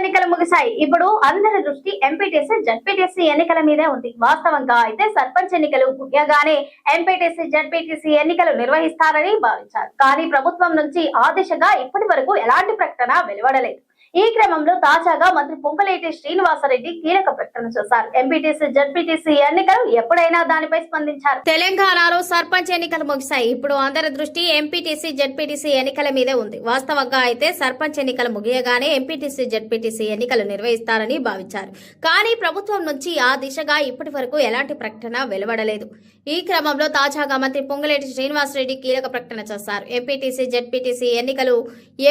ఎన్నికలు ముగిశాయి. ఇప్పుడు అందరి దృష్టి ఎంపీటీసీ, జడ్పీటీసీ ఎన్నికల మీదే ఉంది. వాస్తవంగా అయితే సర్పంచ్ ఎన్నికలు ముగియగానే ఎంపీటీసీ, జడ్పీటీసీ ఎన్నికలు నిర్వహిస్తారని భావించారు. కానీ ప్రభుత్వం నుంచి ఆ దిశగా ఇప్పటి వరకు ఎలాంటి ప్రకటన వెలువడలేదు. ఈ క్రమంలో తాజాగా మంత్రి పొంగులేటి శ్రీనివాసరెడ్డి కీలక ప్రకటన చేశారు. ఎంపీటీసీ, జడ్పీటీసీ ఎన్నికలు ఎప్పుడైనా దానిపై స్పందించారు. తెలంగాణలో సర్పంచ్ ఎన్నికలు ముగిశాయి. ఇప్పుడు అందరి దృష్టి ఎంపీటీసీ, జడ్పీటీసీ ఎన్నికల మీదే ఉంది. వాస్తవంగా అయితే సర్పంచ్ ఎన్నికలు ముగియగానే ఎంపీటీసీ, జడ్పీటీసీ ఎన్నికలు నిర్వహిస్తారని భావించారు. కానీ ప్రభుత్వం నుంచి ఆ దిశగా ఇప్పటి వరకు ఎలాంటి ప్రకటన వెలువడలేదు. ఈ క్రమంలో తాజాగా మంత్రి పొంగులేటి శ్రీనివాసరెడ్డి కీలక ప్రకటన చేశారు. ఎంపీటీసీ, జడ్పీటీసీ ఎన్నికలు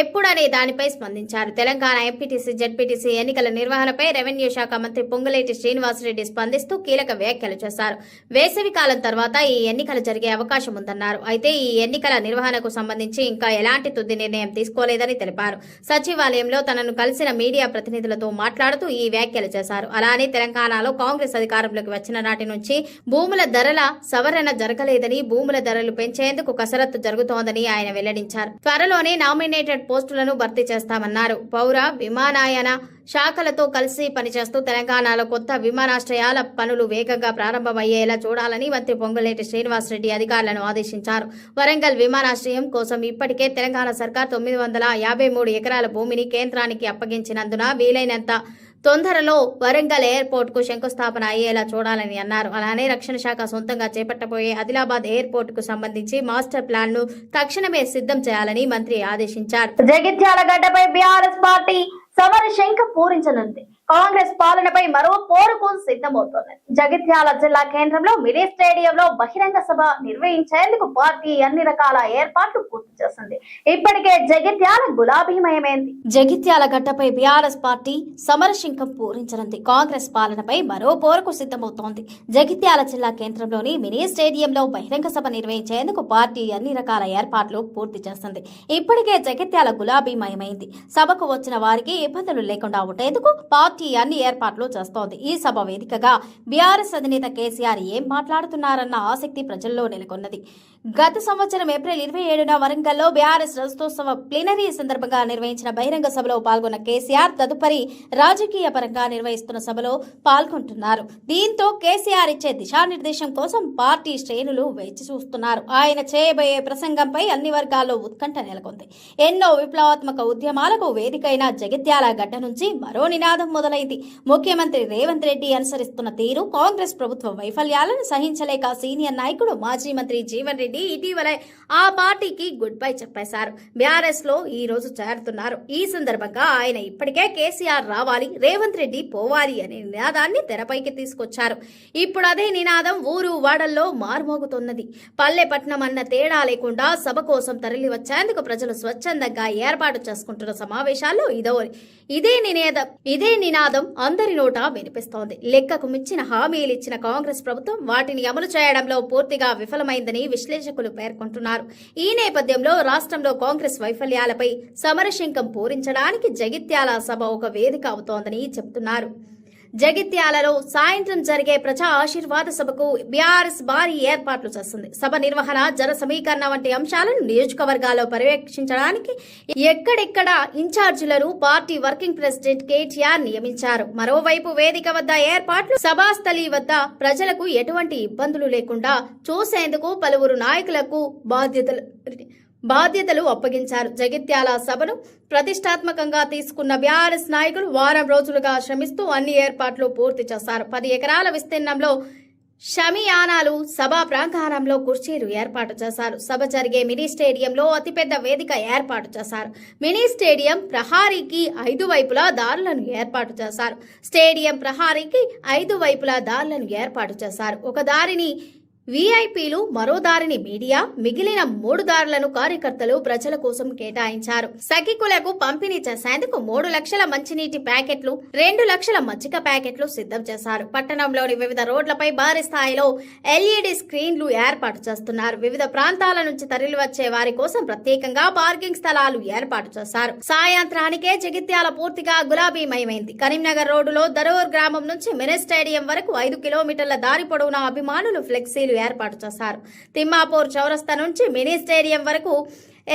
ఎప్పుడనే దానిపై స్పందించారు. తెలంగాణ ఎంపీటీసీ, జడ్పీటీసీ ఎన్నికల నిర్వహణపై రెవెన్యూ శాఖ మంత్రి పొంగులేటి శ్రీనివాసరెడ్డి స్పందిస్తూ కీలక వ్యాఖ్యలు చేశారు. వేసవి కాలం తర్వాత ఈ ఎన్నికలు జరిగే అవకాశం ఉందన్నారు. అయితే ఈ ఎన్నికల నిర్వహణకు సంబంధించి ఇంకా ఎలాంటి తుది నిర్ణయం తీసుకోలేదని తెలిపారు. సచివాలయంలో తనను కలిసిన మీడియా ప్రతినిధులతో మాట్లాడుతూ ఈ వ్యాఖ్యలు చేశారు. అలానే తెలంగాణలో కాంగ్రెస్ అధికారంలోకి వచ్చిన నాటి నుంచి భూముల ధరల సవరణ జరగలేదని, భూముల ధరలు పెంచేందుకు కసరత్తు జరుగుతోందని ఆయన వెల్లడించారు. త్వరలోనే నామినేటెడ్ పోస్టులను భర్తీ చేస్తామన్నారు. పౌర విమానయాన శాఖలతో కలిసి పనిచేస్తూ తెలంగాణలో కొత్త విమానాశ్రయాల పనులు వేగంగా ప్రారంభమయ్యేలా చూడాలని మంత్రి పొంగులేటి శ్రీనివాసరెడ్డి అధికారులను ఆదేశించారు. వరంగల్ విమానాశ్రయం కోసం ఇప్పటికే తెలంగాణ సర్కార్ 953 ఎకరాల భూమిని కేంద్రానికి అప్పగించినందున వీలైనంత తొందరలో వరంగల్ ఎయిర్పోర్ట్ కు శంకుస్థాపన అయ్యేలా చూడాలని అన్నారు. అలానే రక్షణ శాఖ సొంతంగా చేపట్టబోయే ఆదిలాబాద్ ఎయిర్పోర్ట్ కు సంబంధించి మాస్టర్ ప్లాన్ ను తక్షణమే సిద్ధం చేయాలని మంత్రి ఆదేశించారు. జగిత్యాల గడ్డపై బీఆర్ఎస్ పార్టీ సమర శంఖ పూరించనుంది. కాంగ్రెస్ పాలనపై మరో పోరుకు సిద్ధమవుతోంది. జగిత్యాల జిల్లా కేంద్రంలో మినీ స్టేడియంలో బహిరంగ సభ నిర్వహించేందుకు పార్టీ అన్ని రకాల ఏర్పాట్లు పూర్తి చేసింది. ఇప్పటికే జగిత్యాల గులాబీమయమైంది. జగిత్యాల గడ్డపై బీఆర్ఎస్ పార్టీ సమర శంఖం పూరించనుంది. కాంగ్రెస్ పాలనపై మరో పోరుకు సిద్ధమవుతోంది. జగిత్యాల జిల్లా కేంద్రంలోని మినీ స్టేడియంలో బహిరంగ సభ నిర్వహించేందుకు పార్టీ అన్ని రకాల ఏర్పాట్లు పూర్తి చేస్తుంది. ఇప్పటికే జగిత్యాల గులాబీమయమైంది. సభకు వచ్చిన వారికి ఇబ్బందులు లేకుండా ఉండేందుకు పార్టీ అన్ని ఏర్పాట్లు చేస్తోంది. ఈ సభ వేదికగా బీఆర్ఎస్ అధినేత కేసీఆర్ ఏం మాట్లాడుతున్నారన్న ఆసక్తి ప్రజల్లో నెలకొన్నది. గత సంవత్సరం ఏప్రిల్ 27న వరంగల్లో బీఆర్ఎస్ రజతోత్సవ ప్లీనరీ సందర్భంగా నిర్వహించిన బహిరంగ సభలో పాల్గొన్న కేసీఆర్ తదుపరి రాజకీయ పరంగా నిర్వహిస్తున్న సభలో పాల్గొంటున్నారు. దీంతో కేసీఆర్ ఇచ్చే దిశానిర్దేశం కోసం పార్టీ శ్రేణులు వేచి చూస్తున్నారు. ఆయన చేయబోయే ప్రసంగంపై అన్ని వర్గాల్లో ఉత్కంఠ నెలకొంది. ఎన్నో విప్లవాత్మక ఉద్యమాలకు వేదికైన జగిత్యాల గడ్డ నుంచి మరో నినాదం మొదలైంది. ముఖ్యమంత్రి రేవంత్ రెడ్డి అనుసరిస్తున్న తీరు, కాంగ్రెస్ ప్రభుత్వ వైఫల్యాలను సహించలేక సీనియర్ నాయకుడు మాజీ మంత్రి జీవన్ రెడ్డి ఇటీవలే ఆ పార్టీకి గుడ్ బై చెప్పేశారు. బీఆర్ఎస్ లో ఈ రోజు చేరుతున్నారు. ఈ సందర్భంగా ఆయన ఇప్పటికే కేసీఆర్ రావాలి, రేవంత్ రెడ్డి పోవాలి అనే నినాదాన్ని తెరపైకి తీసుకొచ్చారు. ఇప్పుడు అదే నినాదం ఊరు వాడల్లో మారుమోగుతున్నది. పల్లె పట్నం అన్న తేడా లేకుండా సభ కోసం తరలి వచ్చేందుకు ప్రజలు స్వచ్ఛందంగా ఏర్పాటు చేసుకుంటున్న సమావేశాల్లో ఇదే నినాదం అందరి నోట వినిపిస్తోంది. లెక్కకు మించిన హామీలు ఇచ్చిన కాంగ్రెస్ ప్రభుత్వం వాటిని అమలు చేయడంలో పూర్తిగా విఫలమైందని విశ్లేషకులు పేర్కొంటున్నారు. ఈ నేపథ్యంలో రాష్ట్రంలో కాంగ్రెస్ వైఫల్యాలపై సమరశంఖం పూరించడానికి జగిత్యాల సభ ఒక వేదిక అవుతోందని చెబుతున్నారు. జగిత్యాలలో సాయంత్రం జరిగే ప్రజా ఆశీర్వాద సభకు బీఆర్ఎస్ భారీ ఏర్పాట్లు చేస్తుంది. సభ నిర్వహణ, జన సమీకరణ వంటి అంశాలను నియోజకవర్గాల్లో పర్యవేక్షించడానికి ఎక్కడెక్కడ ఇన్ఛార్జీలను పార్టీ వర్కింగ్ ప్రెసిడెంట్ కేటీఆర్ నియమించారు. మరోవైపు వేదిక వద్ద ఏర్పాట్లు, సభాస్థలి వద్ద ప్రజలకు ఎటువంటి ఇబ్బందులు లేకుండా చూసేందుకు పలువురు నాయకులకు బాధ్యతలు అప్పగించారు. జగిత్యాల సభను ప్రతిష్టాత్మకంగా తీసుకున్న బీఆర్ఎస్ నాయకులు వారం రోజులుగా శ్రమిస్తూ అన్ని ఏర్పాట్లు పూర్తి చేశారు. 10 ఎకరాల విస్తీర్ణంలో షమియానాలు, సభా ప్రాంగణంలో కుర్చీలు ఏర్పాటు చేశారు. సభ జరిగే మినీ స్టేడియంలో అతిపెద్ద వేదిక ఏర్పాటు చేశారు. మినీ స్టేడియం ప్రహారీకి 5 వైపులా దారులను ఏర్పాటు చేశారు. స్టేడియం ప్రహారీకి 5 వైపులా దారులను ఏర్పాటు చేశారు. ఒక దారిని వీఐపీలు, మరో దారిని మీడియా, మిగిలిన 3 దారులను కార్యకర్తలు ప్రజల కోసం కేటాయించారు. సఖికులకు పంపిణీ చేసేందుకు 3 లక్షల మంచినీటి ప్యాకెట్లు, 2 లక్షల మజ్జిగ ప్యాకెట్లు సిద్ధం చేశారు. పట్టణంలోని వివిధ రోడ్లపై భారీ స్థాయిలో ఎల్ఈడి స్క్రీన్లు ఏర్పాటు చేస్తున్నారు. వివిధ ప్రాంతాల నుంచి తరలివచ్చే వారి కోసం ప్రత్యేకంగా పార్కింగ్ స్థలాలు ఏర్పాటు చేశారు. సాయంత్రానికే జగిత్యాల పూర్తిగా గులాబీమయమైంది. కరీంనగర్ రోడ్డులో దరూర్ గ్రామం నుంచి మినీ స్టేడియం వరకు 5 కిలోమీటర్ల దారి పొడవునా అభిమానులు ఫ్లెక్సీలు ఏర్పాటు చేశారు. తిమ్మాపూర్ చౌరస్తా నుంచి మినీ స్టేడియం వరకు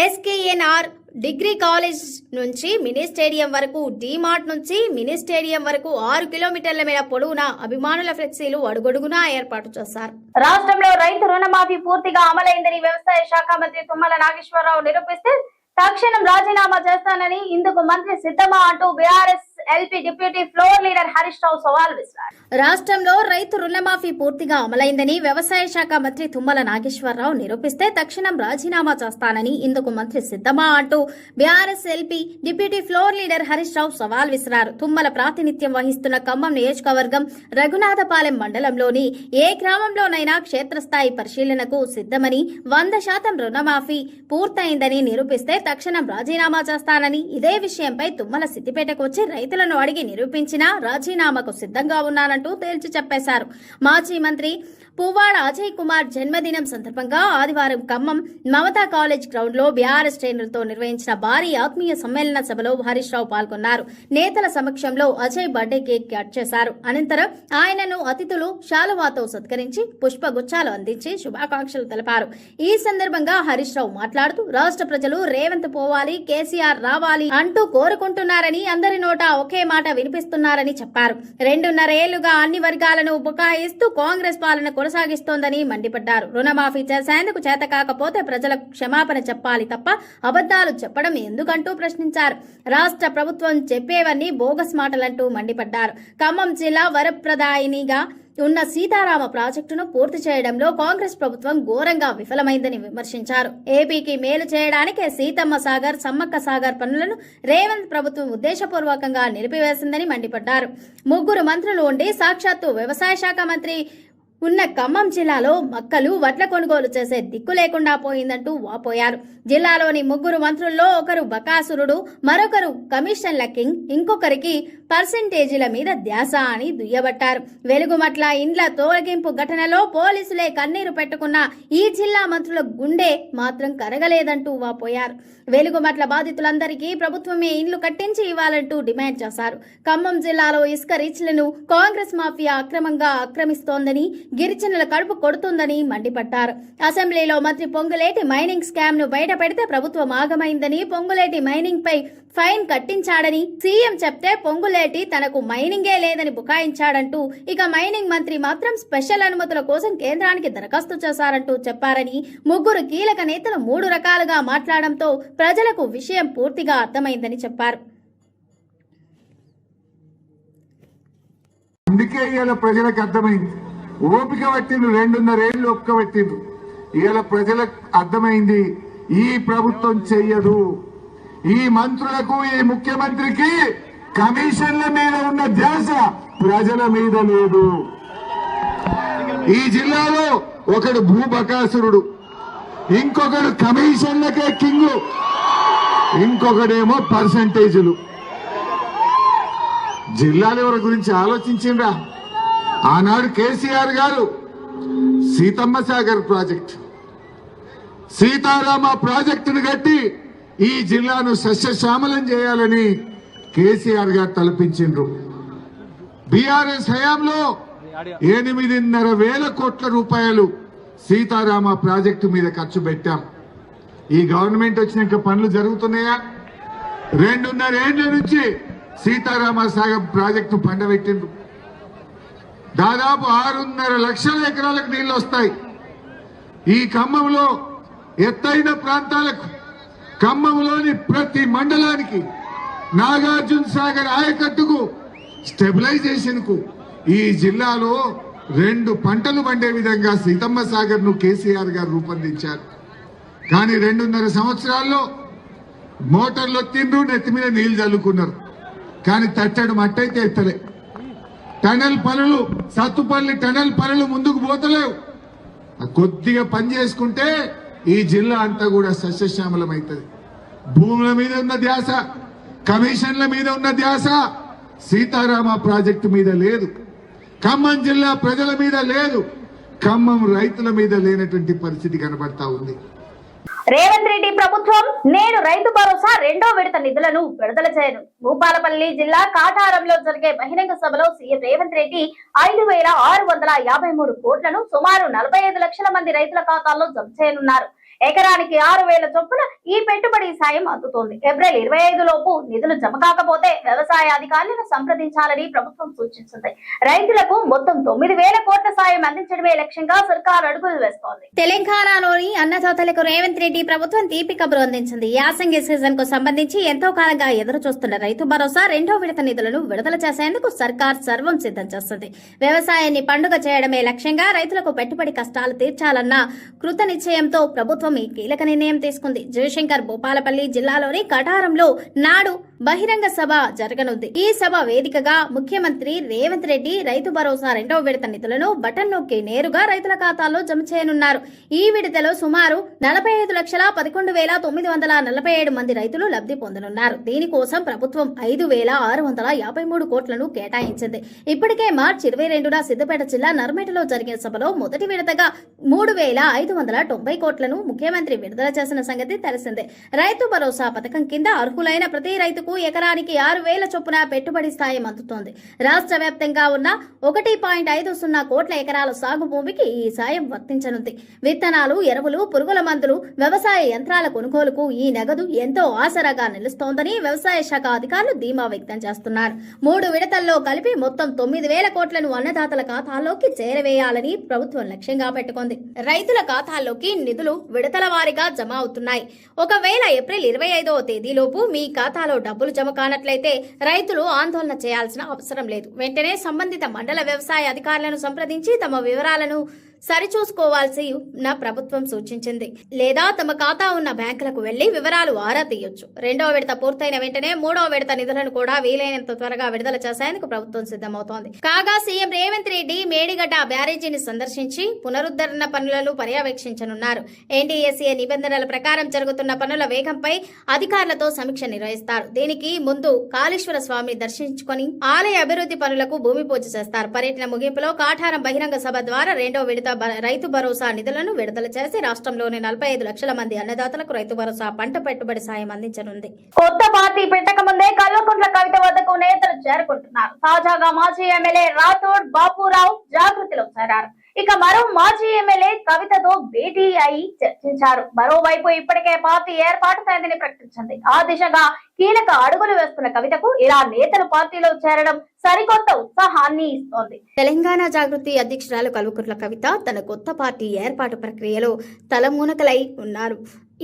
ఎస్కేఎన్ఆర్ డిగ్రీ కాలేజ్ నుంచి మినీ స్టేడియం వరకు, డీమార్ట్ నుంచి మినీ స్టేడియం వరకు 6 కిలోమీటర్ల మేర పొడవునా అభిమానుల ఫ్లెక్సీలు అడుగడుగునా ఏర్పాటు చేశారు. రాష్ట్రంలో రైతు రుణమాఫీ పూర్తిగా అమలైందని వ్యవసాయ శాఖ మంత్రి తుమ్మల నాగేశ్వరరావు నిరూపిస్తే తక్షణం రాజీనామా చేస్తానని, ఇందుకు మంత్రి సిద్ధమా అంటూ BRS LP deputy floor leader Harish Rao సవాల్ విసిరారు. రాష్ట్రంలో రైతు రుణమాఫీ పూర్తిగా అమలైందని వ్యవసాయ శాఖ మంత్రి తుమ్మల నాగేశ్వరరావు నిరూపిస్తే తక్షణం రాజీనామా చేస్తానని, ఇందుకు మంత్రి సిద్ధమా అంటూ BRS LP deputy floor leader Harish Rao సవాల్ విసిరారు. తుమ్మల ప్రాతినిధ్యం వహిస్తున్న ఖమ్మం నియోజకవర్గం రఘునాథపాలెం మండలంలోని ఏ గ్రామంలోనైనా క్షేత్రస్థాయి పరిశీలనకు సిద్ధమని, 100% రుణమాఫీ పూర్తయిందని నిరూపిస్తే తక్షణం రాజీనామా చేస్తానని, ఇదే విషయంపై తుమ్మల సిద్దిపేటకు వచ్చి రైతులను అడిగి నిరూపించినా రాజీనామాకు సిద్ధంగా ఉన్నానంటూ తేల్చి చెప్పేశారు. మాజీ మంత్రి పువ్వాడ అజయ్ కుమార్ జన్మదినం సందర్భంగా ఆదివారం ఖమ్మం మమతా కాలేజ్ గ్రౌండ్ లో బీఆర్ఎస్ శ్రేణులతో నిర్వహించిన భారీ ఆత్మీయ సమ్మేళన సభలో హరీష్ రావు పాల్గొన్నారు. నేతల సమక్షంలో అజయ్ బర్త్డే కేక్ కట్ చేశారు. అనంతరం ఆయనను అతిథులు శాలువాతో సత్కరించి పుష్పగుచ్చాలు అందించి శుభాకాంక్షలు తెలిపారు. ఈ సందర్భంగా హరీష్ రావు మాట్లాడుతూ రాష్ట్ర ప్రజలు రేవంత్ పోవాలి, కేసీఆర్ రావాలి అంటూ కోరుకుంటున్నారని, అందరి నోట ఒకే మాట వినిపిస్తున్నారని చెప్పారు. 2.5 ఏళ్లుగా అన్ని వర్గాలను బుకాయిస్తూ కాంగ్రెస్ పాలన కొనసాగిస్తోందని మండిపడ్డారు. రుణమాఫీ చేసేందుకు చేత కాకపోతే ప్రజలకు క్షమాపణ చెప్పాలి తప్ప అబద్దాలు చెప్పడం ఎందుకంటూ ప్రశ్నించారు. రాష్ట్ర ప్రభుత్వం చెప్పేవన్నీ బోగస్ మాటలంటూ మండిపడ్డారు. ఖమ్మం జిల్లా వరప్రదాయినిగా ఉన్న సీతారామ ప్రాజెక్టును పూర్తి చేయడంలో కాంగ్రెస్ ప్రభుత్వం ఘోరంగా విఫలమైందని విమర్శించారు. ఏపీకి మేలు చేయడానికే సీతమ్మ సాగర్, సమ్మక్క సాగర్ పనులను రేవంత్ ప్రభుత్వం ఉద్దేశపూర్వకంగా నిలిపివేసిందని మండిపడ్డారు. 3 మంత్రులు ఉండి సాక్షాత్తు వ్యవసాయ శాఖ మంత్రి ఉన్న ఖమ్మం జిల్లాలో మక్కలు, వడ్ల కొనుగోలు చేసే దిక్కు లేకుండా పోయిందంటూ వాపోయారు. జిల్లాలోని 3 మంత్రుల్లో ఒకరు బకాసురుడు, మరొకరు కమిషన్ల కింగ్, ఇంకొకరికి పర్సెంటేజీల మీద ధ్యాస అని దుయ్యబట్టారు. వెలుగుమట్ల ఇండ్ల తొలగింపు ఘటనలో పోలీసులే కన్నీరు పెట్టుకున్న ఈ జిల్లా మంత్రుల గుండె మాత్రం కరగలేదంటూ వాపోయారు. వెలుగుమట్ల బాధితులందరికీ ప్రభుత్వమే ఇండ్లు కట్టించి ఇవ్వాలంటూ డిమాండ్ చేశారు. ఖమ్మం జిల్లాలో ఇసుక రీచ్లను కాంగ్రెస్ మాఫియా అక్రమంగా ఆక్రమిస్తోందని, గిరిజనుల కడుపు కొడుతుందని మండిపడ్డారు. అసెంబ్లీలో మంత్రి పొంగులేటి మైనింగ్ స్కామ్ ను బయట పెడితే ప్రభుత్వం ఆగమైందని, పొంగులేటి మైనింగ్ పై ఫైన్ కట్టించాడని సీఎం చెప్తే పొంగులేటి తనకు మైనింగే లేదని బుకాయించాడంటూ, ఇక మైనింగ్ మంత్రి మాత్రం స్పెషల్ అనుమతుల కోసం కేంద్రానికి దరఖాస్తు చేశారంటూ చెప్పారని, 3 కీలక నేతలు 3 రకాలుగా మాట్లాడడంతో ప్రజలకు విషయం పూర్తిగా అర్థమైందని చెప్పారు. అందుకే ఇవాళ ప్రజలకు అర్థమైంది. ఓపిక పట్టిండ్రు, 2.5 ఏళ్లు ఒక్క పెట్టిండ్రు. ఇవాళ ప్రజలకు అర్థమైంది ఈ ప్రభుత్వం చెయ్యదు. ఈ మంత్రులకు, ఈ ముఖ్యమంత్రికి కమిషన్ల మీద ఉన్న ధ్యాస ప్రజల మీద లేదు. ఈ జిల్లాలో ఒకడు భూబకాసురుడు, ఇంకొకడు కమిషన్లకే కింగు, ఇంకొకడేమో పర్సంటేజీలు. జిల్లాల ఎవరి గురించి ఆలోచించిండ్రా? ఆనాడు కేసీఆర్ గారు సీతమ్మ సాగర్ ప్రాజెక్టు, సీతారామ ప్రాజెక్టును కట్టి ఈ జిల్లాను సస్యశ్యామలం చేయాలని కేసీఆర్ గారు తలపించిండ్రు. బీఆర్ఎస్ హయాంలో 8.5 కోట్ల రూపాయలు సీతారామ ప్రాజెక్టు మీద ఖర్చు పెట్టాం. ఈ గవర్నమెంట్ వచ్చినాక పనులు జరుగుతున్నాయా? 2.5 ఏళ్ల నుంచి సీతారామ సాగర్ ప్రాజెక్టు పండబెట్టిండ్రు. దాదాపు 6.5 లక్షల ఎకరాలకు నీళ్లు వస్తాయి. ఈ ఖమ్మంలో ఎత్తైన ప్రాంతాలకు, ఖమ్మంలోని ప్రతి మండలానికి, నాగార్జున సాగర్ ఆయకట్టుకు, స్టెబిలైజేషన్ కు ఈ జిల్లాలో 2 పంటలు పండే విధంగా సీతమ్మ సాగర్ ను కేసీఆర్ గారు రూపొందించారు. కానీ 2.5 సంవత్సరాల్లో మోటార్లు తిండ్రు, నెత్తి మీద నీళ్లు చల్లుకున్నారు. కానీ తట్టడు మట్టయితే ఎత్తలే. టనల్ పనులు, సత్తుపల్లి టనల్ పనులు ముందుకు పోతలేవు. కొద్దిగా పని చేసుకుంటే ఈ జిల్లా అంతా కూడా సస్యశ్యామలం అవుతుంది. భూముల మీద ఉన్న ధ్యాస, కమిషన్ల మీద ఉన్న ధ్యాస సీతారామ ప్రాజెక్టు మీద లేదు. ఖమ్మం జిల్లా ప్రజల మీద లేదు. ఖమ్మం రైతుల మీద లేనటువంటి పరిస్థితి కనబడతా ఉంది. రేవంత్ రెడ్డి ప్రభుత్వం నేను రైతు భరోసా 2వ విడత నిధులను విడుదల చేయను. భూపాలపల్లి జిల్లా కాటారంలో జరిగే బహిరంగ సభలో సీఎం రేవంత్ రెడ్డి 5,653 కోట్లను సుమారు 45 లక్షల మంది రైతుల ఖాతాల్లో జమ చేయనున్నారు. ఎకరానికి 6,000 చొప్పున ఈ పెట్టుబడి సాయం అందుతోంది. ఏప్రిల్ 25 లోపు నిధులు జమ కాకపోతే వ్యవసాయ అధికారులను సంప్రదించాలని ప్రభుత్వం సూచించింది. రైతులకు మొత్తం 9,000 కోట్ల సాయం అందించడమే లక్ష్యంగా సర్కార్ అడుగులు వేస్తోంది. తెలంగాణలోని అన్నదాతలకు రేవంత్ రెడ్డి ప్రభుత్వం తీపి కబురు అందించింది. యాసంగి సీజన్ కు సంబంధించి ఎంతో కాలంగా ఎదురు చూస్తున్న రైతు భరోసా 2వ విడత నిధులను విడుదల చేసేందుకు సర్కార్ సర్వం సిద్ధం చేస్తుంది. వ్యవసాయాన్ని పండుగ చేయడమే లక్ష్యంగా రైతులకు పెట్టుబడి కష్టాలు తీర్చాలన్న కృత నిశ్చయంతో ప్రభుత్వం ఈ కీలక నిర్ణయం తీసుకుంది. జయశంకర్ భూపాలపల్లి జిల్లాలోని కటారంలో నాడు బహిరంగ సభ జరగనుంది. ఈ సభ వేదికగా ముఖ్యమంత్రి రేవంత్ రెడ్డి రైతు భరోసా 2వ విడత నిధులను బటన్ నొక్కి నేరుగా రైతుల ఖాతాల్లో జమ చేయనున్నారు. ఈ విడతలో సుమారు 45,11,947 మంది రైతులు లబ్ధి పొందనున్నారు. దీనికోసం ప్రభుత్వం 5,653 కోట్లను కేటాయించింది. ఇప్పటికే మార్చి 22న సిద్దిపేట జిల్లా నర్మేటలో జరిగిన సభలో మొదటి విడతగా 3,590 కోట్లను ముఖ్యమంత్రి విడుదల చేసిన సంగతి తెలిసిందే. రైతు భరోసా పథకం కింద అర్హులైన ప్రతి రైతుకు ఎకరానికి 6,000 చొప్పున పెట్టుబడి సాయం అందుతోంది. రాష్ట్ర వ్యాప్తంగా ఉన్న 1.50 కోట్ల ఎకరాల సాగు భూమికి ఈ సాయం వర్తించనుంది. విత్తనాలు, ఎరువులు, పురుగుల మందులు, వ్యవసాయ యంత్రాల కొనుగోలుకు ఈ నగదు ఎంతో ఆసరాగా నిలుస్తోందని వ్యవసాయ శాఖ అధికారులు ధీమా వ్యక్తం చేస్తున్నారు. 3 విడతల్లో కలిపి మొత్తం 9,000 కోట్లను అన్నదాతల ఖాతాల్లోకి చేరవేయాలని ప్రభుత్వం లక్ష్యంగా పెట్టుకుంది. రైతుల ఖాతాల్లోకి నిధులు విడతల వారీగా జమ అవుతున్నాయి. ఒకవేళ ఏప్రిల్ 25వ తేదీలోపు మీ ఖాతాలో డబ్బులు జమ కానట్లయితే రైతులు ఆందోళన చేయాల్సిన అవసరం లేదు. వెంటనే సంబంధిత మండల వ్యవసాయ అధికారులను సంప్రదించి తమ వివరాలను సరిచూసుకోవాల్సి ప్రభుత్వం సూచించింది. లేదా తమ ఖాతా ఉన్న బ్యాంకులకు వెళ్లి వివరాలు ఆరా తీయొచ్చు. 2వ విడత పూర్తయిన వెంటనే 3వ విడత నిధులను కూడా వీలైనంత త్వరగా విడుదల చేసేందుకు ప్రభుత్వం సిద్దమవుతోంది. కాగా సీఎం రేవంత్ రెడ్డి మేడిగడ్డ బ్యారేజీని సందర్శించి పునరుద్ధరణ పనులను పర్యవేక్షించనున్నారు. ఎన్డీఏసీఏ నిబంధనల ప్రకారం జరుగుతున్న పనుల వేగంపై అధికారులతో సమీక్ష నిర్వహిస్తారు. దీనికి ముందు కాళేశ్వర స్వామిని దర్శించుకుని ఆలయ అభివృద్ధి పనులకు భూమి పూజ చేస్తారు. పర్యటన ముగింపులో కాఠారం బహిరంగ సభ ద్వారా 2వ విడత రైతు భరోసా నిధులను విడుదల చేసి రాష్ట్రంలోని 45 లక్షల మంది అన్నదాతలకు రైతు భరోసా పంట పెట్టుబడి సాయం అందించనుంది. కొత్త పార్టీ పెట్టక ముందే కల్వకుంట్ల కవిత వద్దకు నేతలు చేరుకుంటున్నారు. తాజాగా మాజీ ఎమ్మెల్యే రాథోడ్ బాపురావు జాగృతిలో చేరారు. ఇక మరో మాజీ ఎమ్మెల్యే కవితతో భేటీ అయి చర్చించారు. మరోవైపు ఇప్పటికే పార్టీ ఏర్పాటుతైందని ప్రకటించింది. ఆ దిశగా కీలక అడుగులు వేస్తున్న కవితకు ఇలా నేతలు పార్టీలో చేరడం సరికొత్త ఉత్సాహాన్ని ఇస్తోంది. తెలంగాణ జాగృతి అధ్యక్షురాలు కల్వకుంట్ల కవిత తన కొత్త పార్టీ ఏర్పాటు ప్రక్రియలో తలమునకలై ఉన్నారు.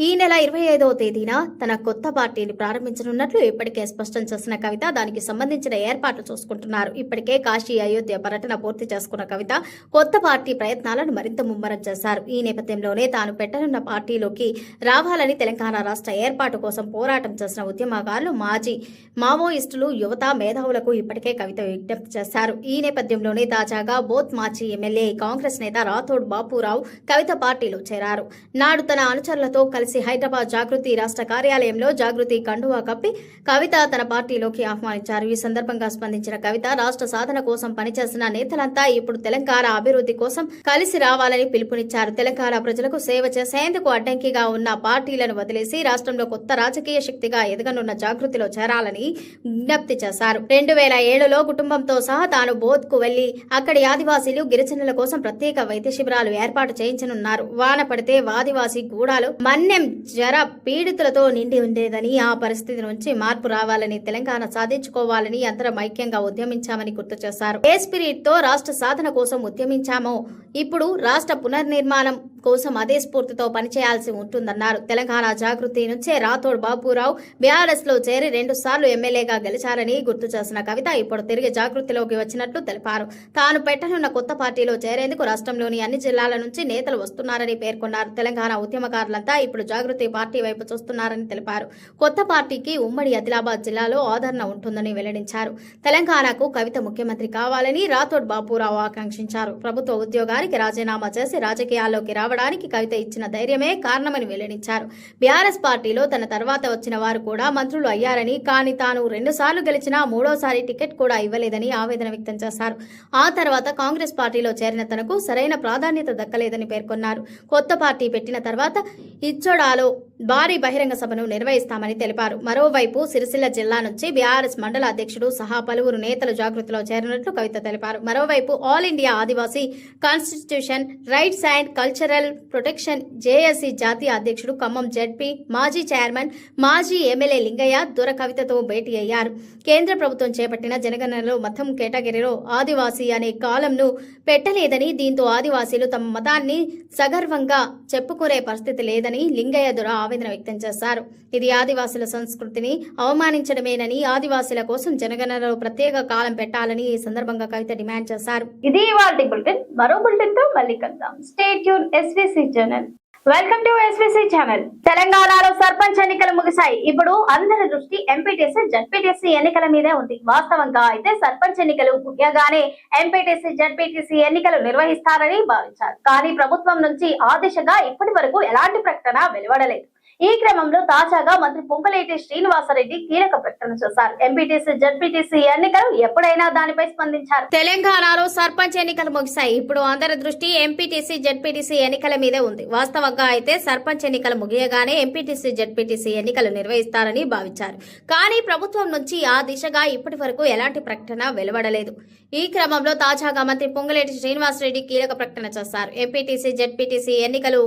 ఈ నెల 25వ తేదీన తన కొత్త పార్టీని ప్రారంభించనున్నట్లు ఇప్పటికే స్పష్టం చేసిన కవిత దానికి సంబంధించిన ఏర్పాట్లు చూసుకుంటున్నారు. ఇప్పటికే కాశీ, అయోధ్య పర్యటన పూర్తి చేసుకున్న కవిత కొత్త పార్టీ ప్రయత్నాలను మరింత ముమ్మరం చేశారు. ఈ నేపథ్యంలోనే తాను పెట్టనున్న పార్టీలోకి రావాలని తెలంగాణ రాష్ట్ర ఏర్పాటు కోసం పోరాటం చేసిన ఉద్యమకారులు, మాజీ మావోయిస్టులు, యువత, మేధావులకు ఇప్పటికే కవిత విజ్ఞప్తి చేశారు. ఈ నేపథ్యంలోనే తాజాగా బోత్ మాజీ ఎమ్మెల్యే కాంగ్రెస్ నేత రాథోడ్ బాపురావు కవిత పార్టీలో చేరారు. నాడు తన అనుచరులతో కలిసి హైదరాబాద్ జాగృతి రాష్ట్ర కార్యాలయంలో జాగృతి కండువా కప్పి కవిత తన పార్టీలోకి ఆహ్వానించారు. ఈ సందర్భంగా స్పందించిన కవిత రాష్ట్ర సాధన కోసం పనిచేసిన నేతలంతా ఇప్పుడు తెలంగాణ అభివృద్ధి కోసం కలిసి రావాలని పిలుపునిచ్చారు. తెలంగాణ ప్రజలకు సేవ చేసేందుకు అడ్డంకిగా ఉన్న పార్టీలను వదిలేసి రాష్ట్రంలో కొత్త రాజకీయ శక్తిగా ఎదగనున్న జాగృతిలో చేరాలని విజ్ఞప్తి చేశారు. 2007లో కుటుంబంతో సహా తాను బోధ్ కు వెళ్లి అక్కడి ఆదివాసీలు, గిరిజనుల కోసం ప్రత్యేక వైద్య శిబిరాలు ఏర్పాటు చేయించనున్నారు. వాన పడితే ఆదివాసీ గూడాలు మన్యం జర పీడితులతో నిండి ఉండేదని, ఆ పరిస్థితి నుంచి మార్పు రావాలని, తెలంగాణ సాధించుకోవాలని అందరం ఐక్యంగా ఉద్యమించామని గుర్తు చేశారు. ఏ స్పిరిట్ తో రాష్ట్ర సాధన కోసం ఉద్యమించామో ఇప్పుడు రాష్ట్ర పునర్నిర్మాణం కోసం అదే స్ఫూర్తితో పనిచేయాల్సి ఉంటుందన్నారు. తెలంగాణ జాగృతి నుంచే రాథోడ్ బాపురావు బీఆర్ఎస్ లో చేరి 2 సార్లు ఎమ్మెల్యేగా గెలిచారని గుర్తు చేసిన కవిత ఇప్పుడు తిరిగి జాగృతిలోకి వచ్చినట్లు తెలిపారు. తాను పెట్టనున్న కొత్త పార్టీలో చేరేందుకు రాష్ట్రంలోని అన్ని జిల్లాల నుంచి నేతలు వస్తున్నారని పేర్కొన్నారు. తెలంగాణ ఉద్యమకారులంతా ఇప్పుడు జాగృతి పార్టీ వైపు చూస్తున్నారని తెలిపారు. కొత్త పార్టీకి ఉమ్మడి ఆదిలాబాద్ జిల్లాలో ఆదరణ ఉంటుందని వెల్లడించారు. తెలంగాణకు కవిత ముఖ్యమంత్రి కావాలని రాథోడ్ బాపురావు ఆకాంక్షించారు. ప్రభుత్వ ఉద్యోగానికి రాజీనామా చేసి రాజకీయాల్లోకి రావడానికి కవిత ఇచ్చిన ధైర్యమే కారణమని వెల్లడించారు. బీఆర్ఎస్ పార్టీలో తన తర్వాత వచ్చిన వారు కూడా మంత్రులు అయ్యారని, కానీ తాను 2 సార్లు గెలిచినా 3వసారి టికెట్ కూడా ఇవ్వలేదని ఆవేదన వ్యక్తం చేశారు. ఆ తర్వాత కాంగ్రెస్ పార్టీలో చేరిన తనకు సరైన ప్రాధాన్యత దక్కలేదని పేర్కొన్నారు. కొత్త పార్టీ పెట్టిన తర్వాత ఇచ్చోడాలో భారీ బహిరంగ సభను నిర్వహిస్తామని తెలిపారు. మరోవైపు సిరిసిల్ల జిల్లా నుంచి బీఆర్ఎస్ మండల అధ్యక్షుడు సహా పలువురు నేతలు జాగృతిలో చేరినట్లు కవిత తెలిపారు. మరోవైపు all India Adivasi constitution rights and cultural protection JAC జాతీయ అధ్యక్షుడు ఖమ్మం జెడ్పీ మాజీ చైర్మన్ మాజీ ఎమ్మెల్యే లింగయ్య దొర కవితతో భేటీ అయ్యారు. కేంద్ర ప్రభుత్వం చేపట్టిన జనగణనలో మతం కేటగిరీలో ఆదివాసీ అనే కాలంను పెట్టలేదని, దీంతో ఆదివాసీలు తమ మతాన్ని సగర్వంగా చెప్పుకునే పరిస్థితి లేదని లింగయ్య దొర ఆవేదన వ్యక్తం చేశారు. ఇది ఆదివాసుల సంస్కృతిని అవమానించడమేనని, ఆదివాసుల కోసం జనగణనలో ప్రత్యేక కాలం పెట్టాలని ఈ సందర్భంగా కవిత డిమాండ్ చేశారు. ఇది ఇవాల్టి బులెటిన్. మరో బులెటిన్ తో మళ్ళీ కలుద్దాం. Stay tune SVC channel. Welcome to SVC channel. తెలంగాణలో సర్పంచ్ ఎన్నికలు ముగిశాయి. ఇప్పుడు అందరి దృష్టి ఎంపీటీసీ జడ్పీటీసీ ఎన్నికల మీదే ఉంది. వాస్తవంగా అయితే సర్పంచ్ ఎన్నికలు ముగియగానే ఎంపీటీసీ జడ్పీటీసీ ఎన్నికలు నిర్వహిస్తారని భావించారు. కానీ ప్రభుత్వం నుంచి ఆ దిశగా ఇప్పటి వరకు ఎలాంటి ప్రకటన వెలువడలేదు. ఈ క్రమంలో తాజాగా మంత్రి పొంగులేటి శ్రీనివాసరెడ్డి కీలక ప్రకటన చేశారు. ఎంపీటీసీ జడ్పీటీసీ ఎన్నికలు ఎప్పుడైనా దానిపై స్పందించారు. తెలంగాణలో సర్పంచ్ ఎన్నికలు ముగిశాయి. ఇప్పుడు అందరి దృష్టి ఎంపీటీసీ జడ్పీటీసీ ఎన్నికల మీదే ఉంది. వాస్తవంగా అయితే సర్పంచ్ ఎన్నికలు ముగియగానే ఎంపీటీసీ జడ్పీటీసీ ఎన్నికలు నిర్వహిస్తారని భావించారు. కానీ ప్రభుత్వం నుంచి ఆ దిశగా ఇప్పటి వరకు ఎలాంటి ప్రకటన వెలువడలేదు. ఈ క్రమంలో తాజాగా మంత్రి పొంగులేటి శ్రీనివాసరెడ్డి కీలక ప్రకటన చేశారు. ఎంపీటీసీ జడ్పీటీసీ ఎన్నికలు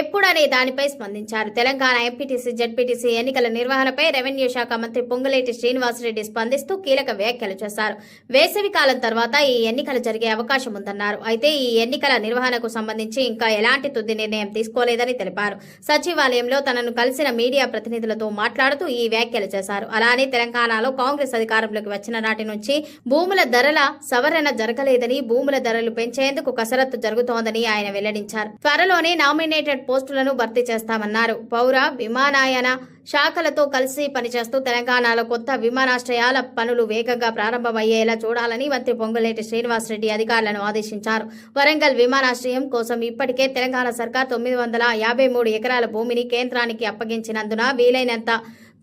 ఎప్పుడనే దానిపై స్పందించారు. తెలంగాణ ఎంపీటీసీ జడ్పీటీసీ ఎన్నికల నిర్వహణపై రెవెన్యూ శాఖ మంత్రి పొంగులేటి శ్రీనివాసరెడ్డి స్పందిస్తూ కీలక వ్యాఖ్యలు చేశారు. వేసవి కాలం తర్వాత ఈ ఎన్నికలు జరిగే అవకాశం ఉందన్నారు. అయితే ఈ ఎన్నికల నిర్వహణకు సంబంధించి ఇంకా ఎలాంటి తుది నిర్ణయం తీసుకోలేదని తెలిపారు. సచివాలయంలో తనను కలిసిన మీడియా ప్రతినిధులతో మాట్లాడుతూ ఈ వ్యాఖ్యలు చేశారు. అలానే తెలంగాణలో కాంగ్రెస్ అధికారంలోకి వచ్చిన నాటి నుంచి భూముల ధరల సవరణ జరగలేదని, భూముల ధరలు పెంచేందుకు కసరత్తు జరుగుతోందని ఆయన వెల్లడించారు. త్వరలోనే నామినేటెడ్ పోస్టులను భర్తీ చేస్తామన్నారు. పౌర విమానయాన శాఖలతో కలిసి పనిచేస్తూ తెలంగాణలో కొత్త విమానాశ్రయాల పనులు వేగంగా ప్రారంభమయ్యేలా చూడాలని మంత్రి పొంగులేటి శ్రీనివాసరెడ్డి అధికారులను ఆదేశించారు. వరంగల్ విమానాశ్రయం కోసం ఇప్పటికే తెలంగాణ సర్కార్ 953 ఎకరాల భూమిని కేంద్రానికి అప్పగించినందున వీలైనంత